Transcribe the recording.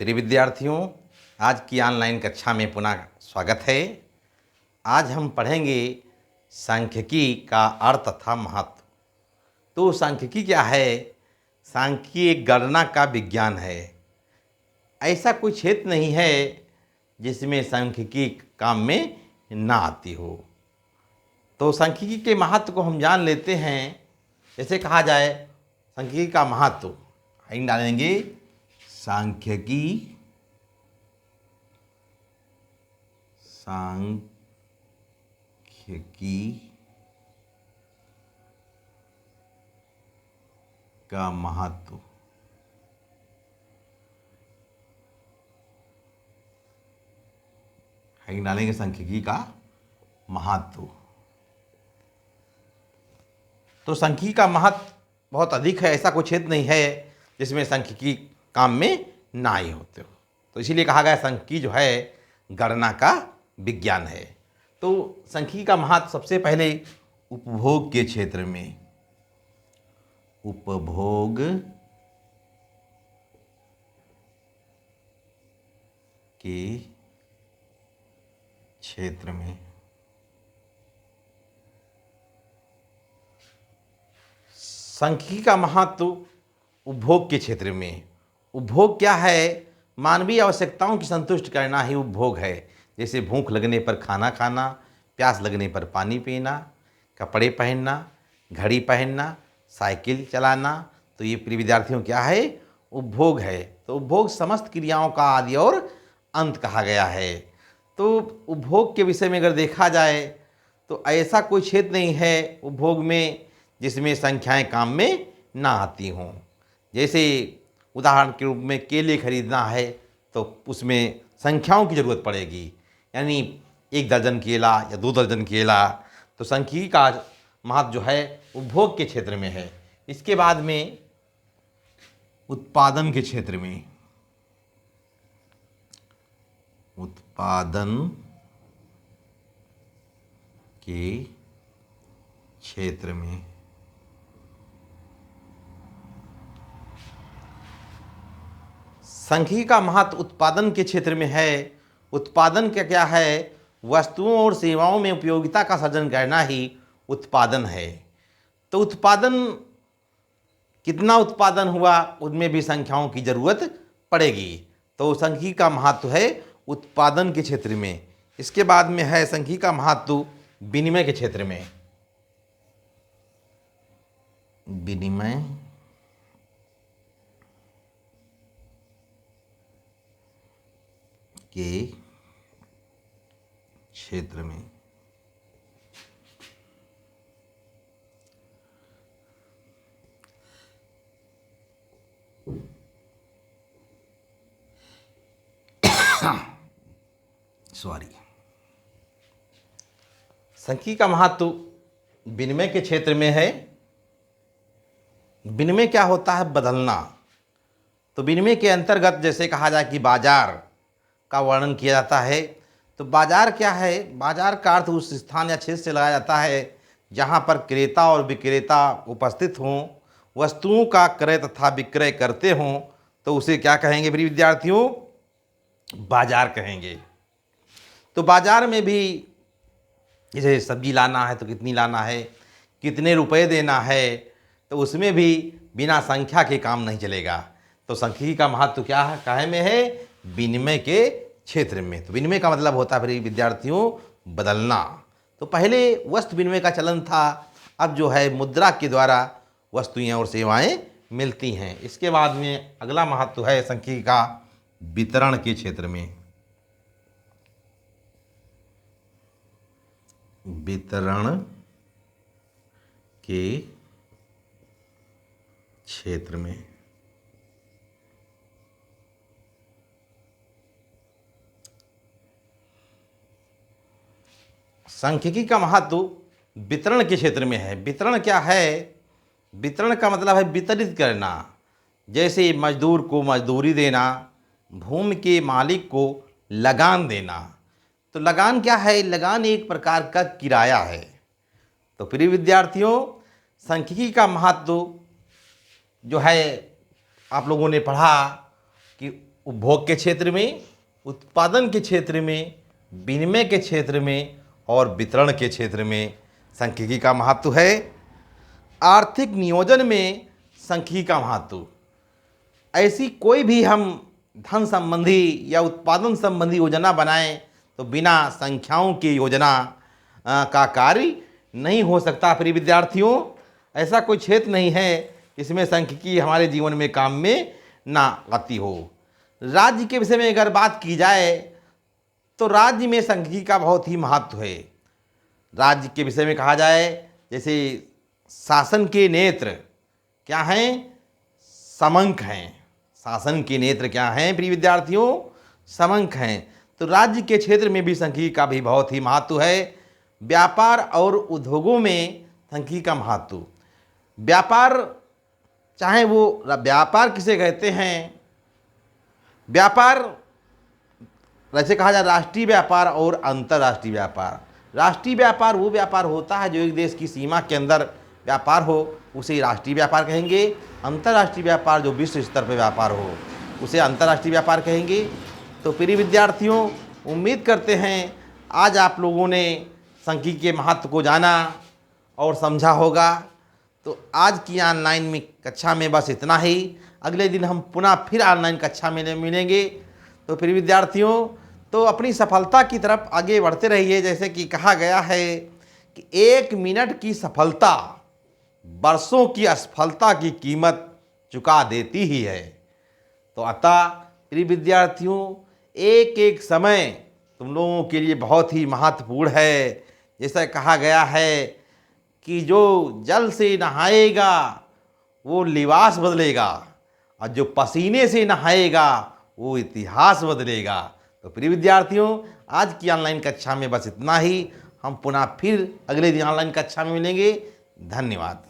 प्रिय विद्यार्थियों, आज की ऑनलाइन कक्षा में पुनः स्वागत है। आज हम पढ़ेंगे सांख्यिकी का अर्थ तथा महत्व। तो सांख्यिकी क्या है? सांख्यिकी एक गणना का विज्ञान है। ऐसा कोई क्षेत्र नहीं है जिसमें सांख्यिकी काम में ना आती हो। तो सांख्यिकी के महत्व को हम जान लेते हैं। जैसे कहा जाए सांख्यिकी का महत्व, हम डालेंगे सांख्यिकी का महत्व। हम डालेंगे सांख्यिकी का महत्व। तो सांख्यिकी का महत्व बहुत अधिक है। ऐसा कोई क्षेत्र नहीं है जिसमें सांख्यिकी काम में ना ही होते हो। तो इसीलिए कहा गया सांख्यिकी जो है गणना का विज्ञान है। तो सांख्यिकी का महत्व सबसे पहले उपभोग के क्षेत्र में, उपभोग के क्षेत्र में सांख्यिकी का महत्व उपभोग के क्षेत्र में। उपभोग क्या है? मानवीय आवश्यकताओं की संतुष्ट करना ही उपभोग है। जैसे भूख लगने पर खाना खाना, प्यास लगने पर पानी पीना, कपड़े पहनना, घड़ी पहनना, साइकिल चलाना। तो ये प्रिय विद्यार्थियों क्या है? उपभोग है। तो उपभोग समस्त क्रियाओं का आदि और अंत कहा गया है। तो उपभोग के विषय में अगर देखा जाए तो ऐसा कोई क्षेत्र नहीं है उपभोग में जिसमें संख्याएं काम में ना आती हों। जैसे उदाहरण के रूप में केले खरीदना है तो उसमें संख्याओं की ज़रूरत पड़ेगी, यानी 1 दर्जन केला या 2 दर्जन केला। तो सांख्यिकी का महत्व जो है उपभोग के क्षेत्र में है। इसके बाद में उत्पादन के क्षेत्र में, उत्पादन के क्षेत्र में सांख्यिकी का महत्व उत्पादन के क्षेत्र में है। उत्पादन क्या है? वस्तुओं और सेवाओं में उपयोगिता का सृजन करना ही उत्पादन है। तो उत्पादन, कितना उत्पादन हुआ उनमें भी संख्याओं की जरूरत पड़ेगी। तो सांख्यिकी का महत्व है उत्पादन के क्षेत्र में। इसके बाद में है सांख्यिकी का महत्व विनिमय के क्षेत्र में, विनिमय के क्षेत्र में। सांख्यिकी का महत्व विनिमय के क्षेत्र में है। विनिमय क्या होता है? बदलना। तो विनिमय के अंतर्गत जैसे कहा जाए कि बाजार का वर्णन किया जाता है। तो बाजार क्या है? बाजार का अर्थ उस स्थान या क्षेत्र से लगाया जाता है जहाँ पर क्रेता और विक्रेता उपस्थित हों, वस्तुओं का क्रय तथा विक्रय करते हों। तो उसे क्या कहेंगे प्रिय विद्यार्थियों? बाजार कहेंगे। तो बाजार में भी जैसे सब्जी लाना है तो कितनी लाना है, कितने रुपए देना है, तो उसमें भी बिना संख्या के काम नहीं चलेगा। तो सांख्यिकी का महत्व क्या है? काहे में है? विनिमय के क्षेत्र में। तो विनिमय का मतलब होता है फिर विद्यार्थियों बदलना। तो पहले वस्तु विनिमय का चलन था, अब जो है मुद्रा के द्वारा वस्तुएं और सेवाएं मिलती हैं। इसके बाद में अगला महत्व है सांख्यिकी का वितरण के क्षेत्र में, वितरण के क्षेत्र में। सांख्यिकी का महत्व वितरण के क्षेत्र में है। वितरण क्या है? वितरण का मतलब है वितरित करना। जैसे मजदूर को मजदूरी देना, भूमि के मालिक को लगान देना। तो लगान क्या है? लगान एक प्रकार का किराया है। तो प्रिय विद्यार्थियों, सांख्यिकी का महत्व जो है आप लोगों ने पढ़ा कि उपभोग के क्षेत्र में, उत्पादन के क्षेत्र में, विनिमय के क्षेत्र में और वितरण के क्षेत्र में सांख्यिकी का महत्व है। आर्थिक नियोजन में सांख्यिकी का महत्व, ऐसी कोई भी हम धन संबंधी या उत्पादन संबंधी योजना बनाएं तो बिना संख्याओं की योजना का कार्य नहीं हो सकता। प्रिय विद्यार्थियों, ऐसा कोई क्षेत्र नहीं है जिसमें सांख्यिकी हमारे जीवन में काम में ना आती हो। राज्य के विषय में अगर बात की जाए तो राज्य में सांख्यिकी का बहुत ही महत्व है। राज्य के विषय में कहा जाए, जैसे शासन के नेत्र क्या हैं? समंक हैं। शासन के नेत्र क्या हैं प्रिय विद्यार्थियों? समंक हैं। तो राज्य के क्षेत्र में भी सांख्यिकी का भी बहुत ही महत्व है। व्यापार और उद्योगों में सांख्यिकी का महत्व, व्यापार, चाहे वो व्यापार किसे कहते हैं? व्यापार वैसे कहा जाए राष्ट्रीय व्यापार और अंतर्राष्ट्रीय व्यापार। राष्ट्रीय व्यापार वो व्यापार होता है जो एक देश की सीमा के अंदर व्यापार हो, उसे राष्ट्रीय व्यापार कहेंगे। अंतर्राष्ट्रीय व्यापार जो विश्व स्तर पर व्यापार हो, उसे अंतर्राष्ट्रीय व्यापार कहेंगे। तो प्रिय विद्यार्थियों, उम्मीद करते हैं आज आप लोगों ने सांख्यिकी के महत्व को जाना और समझा होगा। तो आज की ऑनलाइन में कक्षा में बस इतना ही। अगले दिन हम पुनः फिर ऑनलाइन कक्षा में मिलेंगे। तो प्रिय विद्यार्थियों, तो अपनी सफलता की तरफ आगे बढ़ते रहिए। जैसे कि कहा गया है कि 1 मिनट की सफलता वर्षों की असफलता की कीमत चुका देती ही है। तो अतः प्रिय विद्यार्थियों, एक एक समय तुम लोगों के लिए बहुत ही महत्वपूर्ण है। जैसा कहा गया है कि जो जल से नहाएगा वो लिबास बदलेगा और जो पसीने से नहाएगा वो इतिहास बदलेगा। तो प्रिय विद्यार्थियों, आज की ऑनलाइन कक्षा में बस इतना ही। हम पुनः फिर अगले दिन ऑनलाइन कक्षा में मिलेंगे। धन्यवाद।